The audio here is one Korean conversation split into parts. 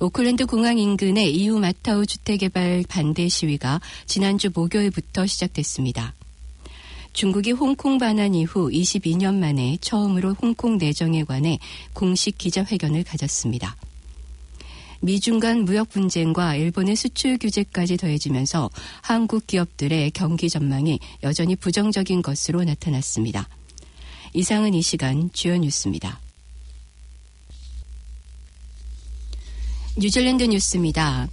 오클랜드 공항 인근의 이우마타우 주택개발 반대 시위가 지난주 목요일부터 시작됐습니다. 중국이 홍콩 반환 이후 22년 만에 처음으로 홍콩 내정에 관해 공식 기자회견을 가졌습니다. 미중 간 무역 분쟁과 일본의 수출 규제까지 더해지면서 한국 기업들의 경기 전망이 여전히 부정적인 것으로 나타났습니다. 이상은 이 시간 주요 뉴스입니다. 뉴질랜드 뉴스입니다.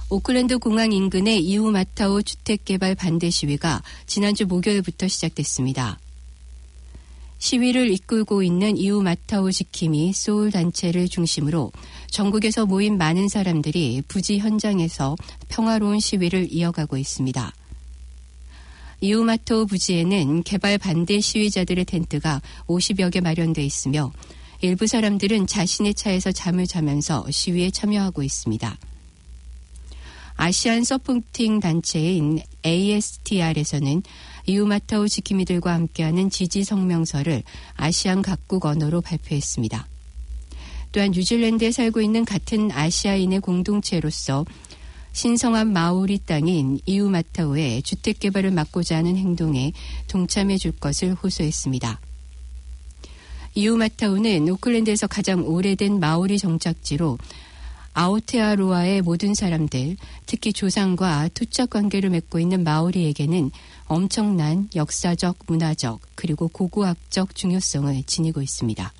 오클랜드 공항 인근의 이우마타우 주택개발 반대 시위가 지난주 목요일부터 시작됐습니다. 시위를 이끌고 있는 이우마타우 지킴이 소울 단체를 중심으로 전국에서 모인 많은 사람들이 부지 현장에서 평화로운 시위를 이어가고 있습니다. 이우마타우 부지에는 개발 반대 시위자들의 텐트가 50여 개 마련되어 있으며 일부 사람들은 자신의 차에서 잠을 자면서 시위에 참여하고 있습니다. 아시안 서포팅 단체인 ASTR에서는 이우마타우 지킴이들과 함께하는 지지 성명서를 아시안 각국 언어로 발표했습니다. 또한 뉴질랜드에 살고 있는 같은 아시아인의 공동체로서 신성한 마오리 땅인 이우마타우의 주택 개발을 막고자 하는 행동에 동참해 줄 것을 호소했습니다. 이우마타우는 오클랜드에서 가장 오래된 마오리 정착지로 아오테아로아의 모든 사람들, 특히 조상과 투착 관계를 맺고 있는 마오리에게는 엄청난 역사적, 문화적, 그리고 고고학적 중요성을 지니고 있습니다.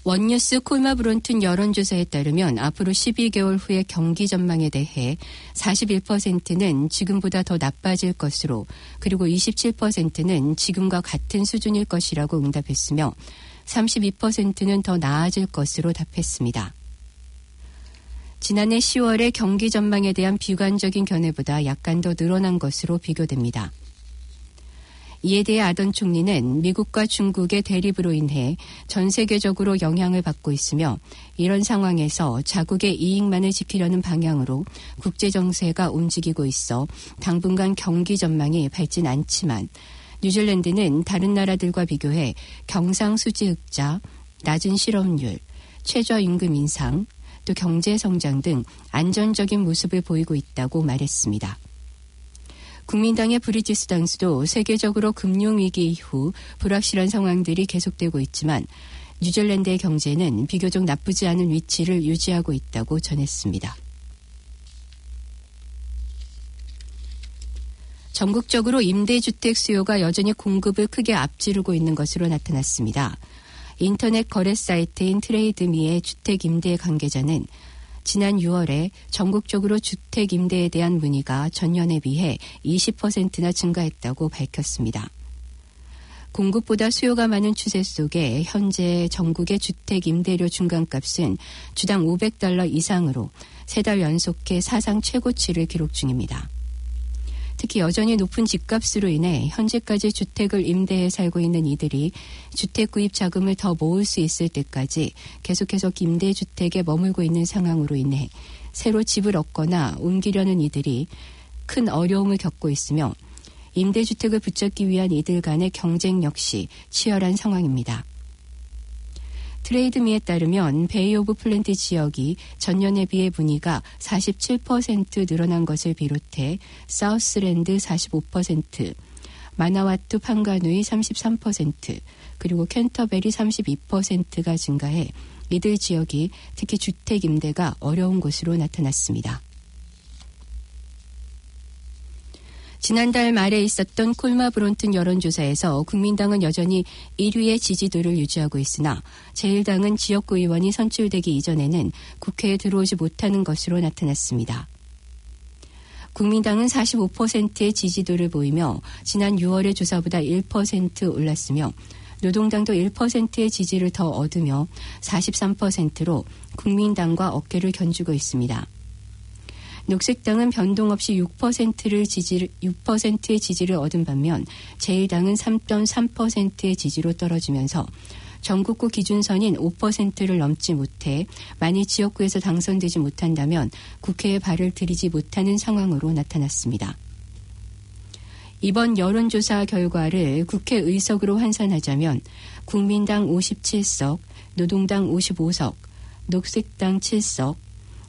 원뉴스 콜마브론튼 여론조사에 따르면 앞으로 12개월 후의 경기 전망에 대해 41%는 지금보다 더 나빠질 것으로, 그리고 27%는 지금과 같은 수준일 것이라고 응답했으며 32%는 더 나아질 것으로 답했습니다. 지난해 10월의 경기 전망에 대한 비관적인 견해보다 약간 더 늘어난 것으로 비교됩니다. 이에 대해 아던 총리는 미국과 중국의 대립으로 인해 전 세계적으로 영향을 받고 있으며 이런 상황에서 자국의 이익만을 지키려는 방향으로 국제 정세가 움직이고 있어 당분간 경기 전망이 밝진 않지만 뉴질랜드는 다른 나라들과 비교해 경상수지 흑자, 낮은 실업률, 최저임금 인상, 또 경제 성장 등 안전적인 모습을 보이고 있다고 말했습니다. 국민당의 브리티스 당수도 세계적으로 금융위기 이후 불확실한 상황들이 계속되고 있지만 뉴질랜드의 경제는 비교적 나쁘지 않은 위치를 유지하고 있다고 전했습니다. 전국적으로 임대주택 수요가 여전히 공급을 크게 앞지르고 있는 것으로 나타났습니다. 인터넷 거래 사이트인 트레이드미의 주택 임대 관계자는 지난 6월에 전국적으로 주택 임대에 대한 문의가 전년에 비해 20%나 증가했다고 밝혔습니다. 공급보다 수요가 많은 추세 속에 현재 전국의 주택 임대료 중간값은 주당 $500 이상으로 3달 연속해 사상 최고치를 기록 중입니다. 특히 여전히 높은 집값으로 인해 현재까지 주택을 임대해 살고 있는 이들이 주택 구입 자금을 더 모을 수 있을 때까지 계속해서 임대주택에 머물고 있는 상황으로 인해 새로 집을 얻거나 옮기려는 이들이 큰 어려움을 겪고 있으며 임대주택을 붙잡기 위한 이들 간의 경쟁 역시 치열한 상황입니다. 트레이드미에 따르면 베이 오브 플랜트 지역이 전년에 비해 문의가 47% 늘어난 것을 비롯해 사우스랜드 45%, 마나와투 판가누이 33%, 그리고 캔터베리 32%가 증가해 이들 지역이 특히 주택 임대가 어려운 곳으로 나타났습니다. 지난달 말에 있었던 콜마브론튼 여론조사에서 국민당은 여전히 1위의 지지도를 유지하고 있으나 제1당은 지역구 의원이 선출되기 이전에는 국회에 들어오지 못하는 것으로 나타났습니다. 국민당은 45%의 지지도를 보이며 지난 6월의 조사보다 1% 올랐으며 노동당도 1%의 지지를 더 얻으며 43%로 국민당과 어깨를 견주고 있습니다. 녹색당은 변동 없이 6%의 지지를 얻은 반면 제1당은 3.3%의 지지로 떨어지면서 전국구 기준선인 5%를 넘지 못해 만일 지역구에서 당선되지 못한다면 국회에 발을 들이지 못하는 상황으로 나타났습니다. 이번 여론조사 결과를 국회의석으로 환산하자면 국민당 57석, 노동당 55석, 녹색당 7석,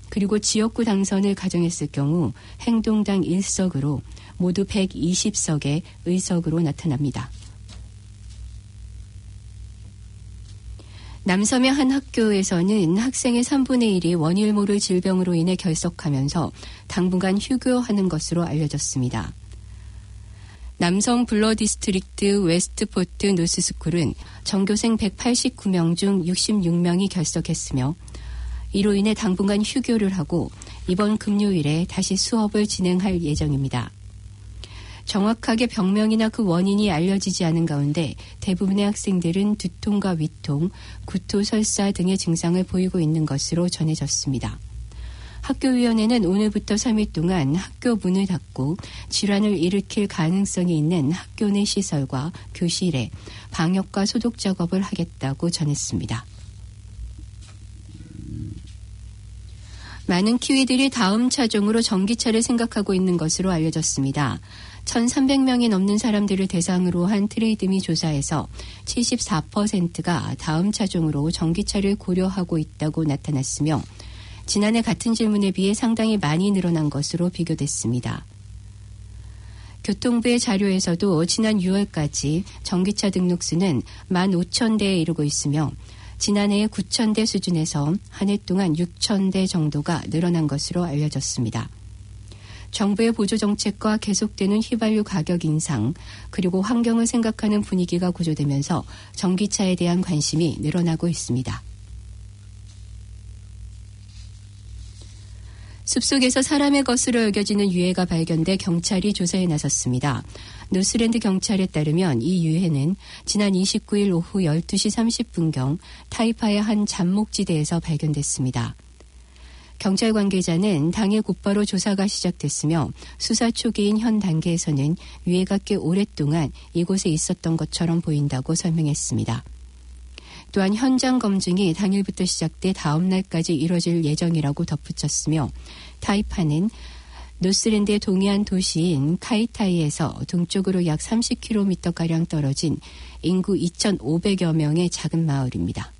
그리고 지역구 당선을 가정했을 경우 행동당 1석으로 모두 120석의 의석으로 나타납니다. 남섬의 한 학교에서는 학생의 3분의 1이 원인 모를 질병으로 인해 결석하면서 당분간 휴교하는 것으로 알려졌습니다. 남섬 블러 디스트릭트 웨스트포트 노스스쿨은 전교생 189명 중 66명이 결석했으며 이로 인해 당분간 휴교를 하고 이번 금요일에 다시 수업을 진행할 예정입니다. 정확하게 병명이나 그 원인이 알려지지 않은 가운데 대부분의 학생들은 두통과 위통, 구토, 설사 등의 증상을 보이고 있는 것으로 전해졌습니다. 학교위원회는 오늘부터 3일 동안 학교 문을 닫고 질환을 일으킬 가능성이 있는 학교 내 시설과 교실에 방역과 소독 작업을 하겠다고 전했습니다. 많은 키위들이 다음 차종으로 전기차를 생각하고 있는 것으로 알려졌습니다. 1,300명이 넘는 사람들을 대상으로 한 트레이드미 조사에서 74%가 다음 차종으로 전기차를 고려하고 있다고 나타났으며 지난해 같은 질문에 비해 상당히 많이 늘어난 것으로 비교됐습니다. 교통부의 자료에서도 지난 6월까지 전기차 등록수는 15,000대에 이르고 있으며 지난해의 9,000대 수준에서 한 해 동안 6,000대 정도가 늘어난 것으로 알려졌습니다. 정부의 보조 정책과 계속되는 휘발유 가격 인상, 그리고 환경을 생각하는 분위기가 고조되면서 전기차에 대한 관심이 늘어나고 있습니다. 숲속에서 사람의 것으로 여겨지는 유해가 발견돼 경찰이 조사에 나섰습니다. 노스랜드 경찰에 따르면 이 유해는 지난 29일 오후 12시 30분경 타이파의 한 잡목지대에서 발견됐습니다. 경찰 관계자는 당일 곧바로 조사가 시작됐으며 수사 초기인 현 단계에서는 유해가 꽤 오랫동안 이곳에 있었던 것처럼 보인다고 설명했습니다. 또한 현장 검증이 당일부터 시작돼 다음 날까지 이뤄질 예정이라고 덧붙였으며 타이파는 노스랜드의 동해안 도시인 카이타이에서 동쪽으로 약 30km가량 떨어진 인구 2,500여 명의 작은 마을입니다.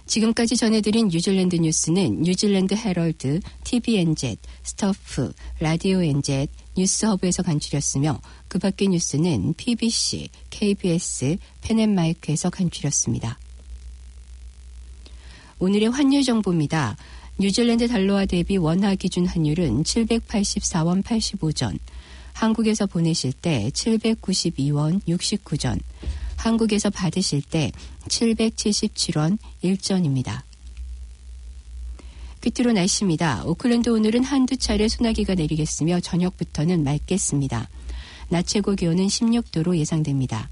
지금까지 전해드린 뉴질랜드 뉴스는 뉴질랜드 헤럴드, TVNZ, 스터프, 라디오 NZ, 뉴스허브에서 간추렸으며 그 밖의 뉴스는 PBC, KBS, 펜앤마이크에서 간추렸습니다. 오늘의 환율 정보입니다. 뉴질랜드 달러와 대비 원화 기준 환율은 784원 85전, 한국에서 보내실 때 792원 69전, 한국에서 받으실 때 777원 1전입니다. 끝으로 날씨입니다. 오클랜드 오늘은 한두 차례 소나기가 내리겠으며 저녁부터는 맑겠습니다. 낮 최고 기온은 16도로 예상됩니다.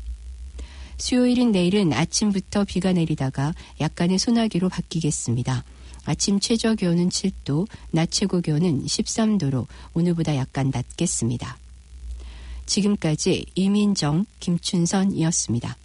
수요일인 내일은 아침부터 비가 내리다가 약간의 소나기로 바뀌겠습니다. 아침 최저 기온은 7도, 낮 최고 기온은 13도로 오늘보다 약간 낮겠습니다. 지금까지 이민정, 김춘선이었습니다.